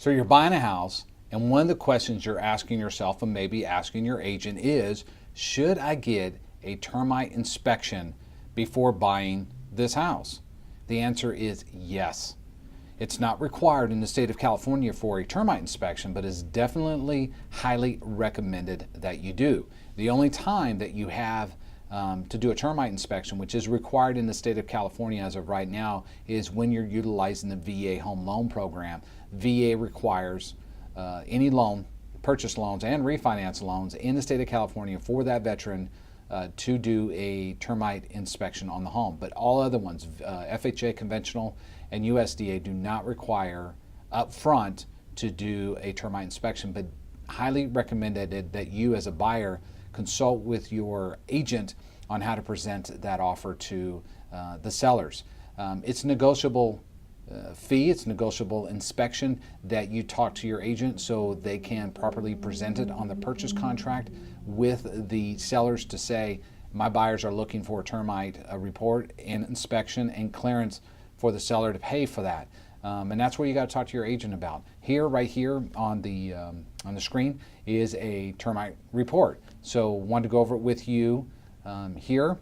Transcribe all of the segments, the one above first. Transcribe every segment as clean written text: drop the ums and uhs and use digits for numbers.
So you're buying a house, and one of the questions you're asking yourself and maybe asking your agent is, should I get a termite inspection before buying this house? The answer is yes. It's not required in the state of California for a termite inspection, but is definitely highly recommended that you do. The only time that you have to do a termite inspection, which is required in the state of California as of right now, is when you're utilizing the VA home loan program. VA requires any loan, purchase loans and refinance loans in the state of California for that veteran to do a termite inspection on the home. But all other ones, FHA conventional and USDA, do not require up front to do a termite inspection, but highly recommended that you as a buyer consult with your agent on how to present that offer to the sellers. It's negotiable fee, it's negotiable inspection that you talk to your agent so they can properly present it on the purchase contract with the sellers to say, my buyers are looking for a termite report and inspection and clearance for the seller to pay for that. And that's what you got to talk to your agent about. Here, right here on the screen is a termite report. So wanted to go over it with you here.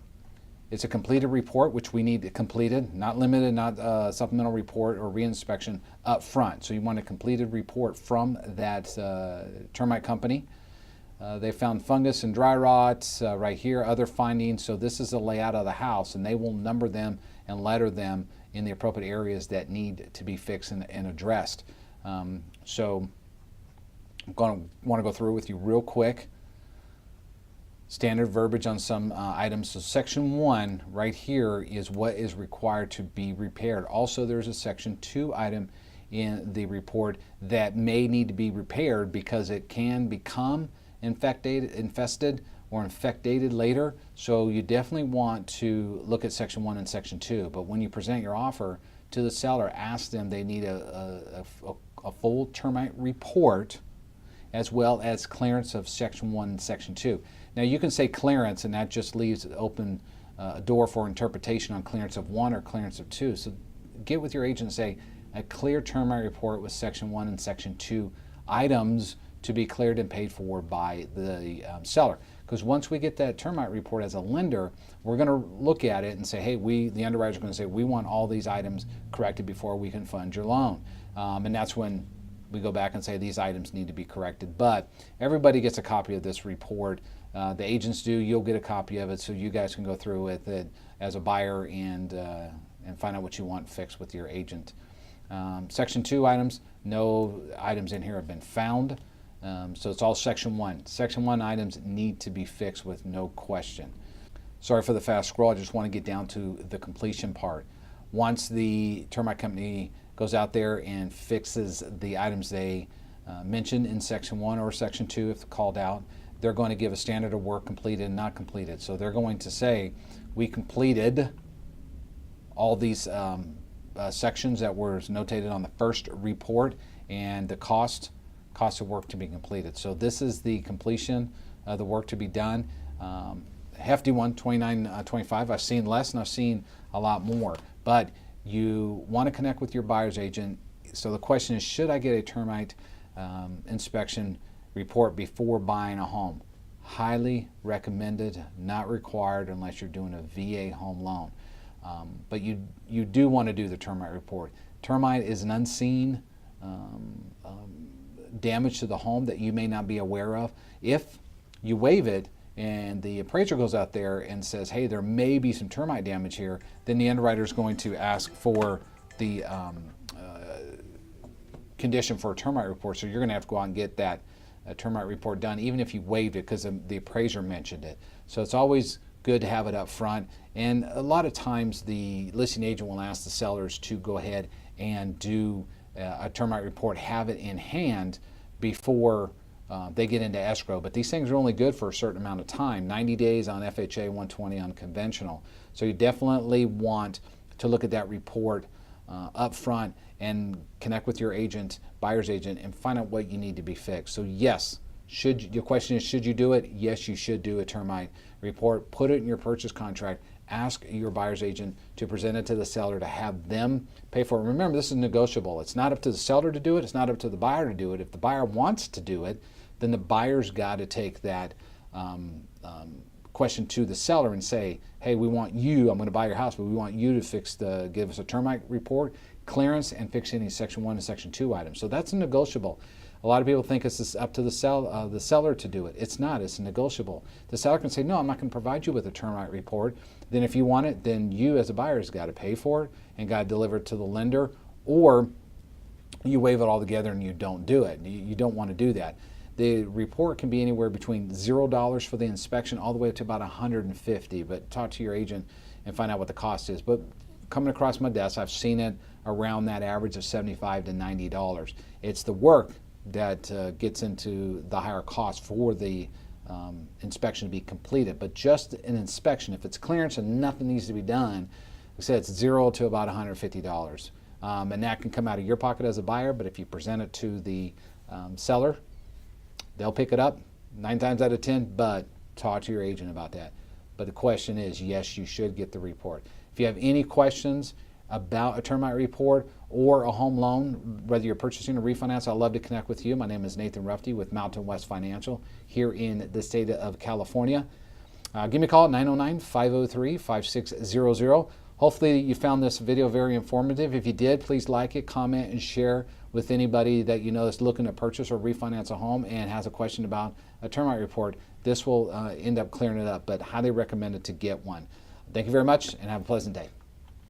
It's a completed report, which we need completed, not limited, not supplemental report or reinspection up front. So you want a completed report from that termite company. They found fungus and dry rot right here, other findings. So this is the layout of the house, and they will number them and letter them in the appropriate areas that need to be fixed and addressed. So I'm going to want to go through with you real quick. Standard verbiage on some items. So section 1 right here is what is required to be repaired. Also, there's a section 2 item in the report that may need to be repaired because it can become infested or infectated later. So you definitely want to look at section 1 and section 2. But when you present your offer to the seller, ask them they need a full termite report as well as clearance of section 1 and section 2. Now you can say clearance, and that just leaves open a door for interpretation on clearance of 1 or clearance of 2. So get with your agent and say a clear termite report with section 1 and section 2 items to be cleared and paid for by the seller. Because once we get that termite report as a lender, we're going to look at it and say, hey, the underwriters are going to say, we want all these items corrected before we can fund your loan. And that's when we go back and say these items need to be corrected. But everybody gets a copy of this report. The agents do. You'll get a copy of it so you guys can go through with it as a buyer and find out what you want fixed with your agent. Section 2 items, no items in here have been found. So it's all section 1. Section 1 items need to be fixed with no question. Sorry for the fast scroll. I just want to get down to the completion part. Once the termite company goes out there and fixes the items they mentioned in section 1 or section 2 if called out, they're going to give a standard of work completed and not completed. So they're going to say, we completed all these sections that were notated on the first report and the cost of work to be completed. So this is the completion of the work to be done. Hefty one, $29.25. I've seen less and I've seen a lot more. But you want to connect with your buyer's agent. So the question is, should I get a termite inspection report before buying a home? Highly recommended, not required unless you're doing a VA home loan. But you do want to do the termite report. Termite is an unseen damage to the home that you may not be aware of. If you waive it and the appraiser goes out there and says, hey, there may be some termite damage here, then the underwriter is going to ask for the condition for a termite report. So you're going to have to go out and get that termite report done, even if you waived it because the appraiser mentioned it. So it's always good to have it up front. And a lot of times the listing agent will ask the sellers to go ahead and do a termite report, have it in hand before they get into escrow. But these things are only good for a certain amount of time, 90 days on FHA, 120 on conventional. So you definitely want to look at that report up front and connect with your agent, buyer's agent, and find out what you need to be fixed. So yes, your question is, should you do it? Yes, you should do a termite report. Put it in your purchase contract ask your buyer's agent to present it to the seller to have them pay for it. Remember, this is negotiable. It's not up to the seller to do it. It's not up to the buyer to do it. If the buyer wants to do it, then the buyer's got to take that question to the seller and say, hey, we want you, I'm going to buy your house, but we want you to give us a termite report, clearance, and fix any Section 1 and Section 2 items. So that's a negotiable. A lot of people think it's up to the seller to do it. It's not. It's negotiable. The seller can say, no, I'm not going to provide you with a termite report. Then if you want it, then you as a buyer has got to pay for it and got to deliver it to the lender, or you waive it all together and you don't do it. You don't want to do that. The report can be anywhere between $0 for the inspection all the way up to about $150, but talk to your agent and find out what the cost is. But coming across my desk, I've seen it around that average of $75 to $90. It's the work that gets into the higher cost for the inspection to be completed. But just an inspection, if it's clearance and nothing needs to be done, like I said, it's $0 to about $150. And that can come out of your pocket as a buyer, but if you present it to the seller, they'll pick it up 9 times out of 10, but talk to your agent about that. But the question is, yes, you should get the report. If you have any questions about a termite report or a home loan, whether you're purchasing or refinance, I'd love to connect with you. My name is Nathan Ruffey with Mountain West Financial here in the state of California. Give me a call at 909-503-5600. Hopefully you found this video very informative. If you did, please like it, comment, and share with anybody that you know that's looking to purchase or refinance a home and has a question about a termite report. This will end up clearing it up, but highly recommended to get one. Thank you very much and have a pleasant day.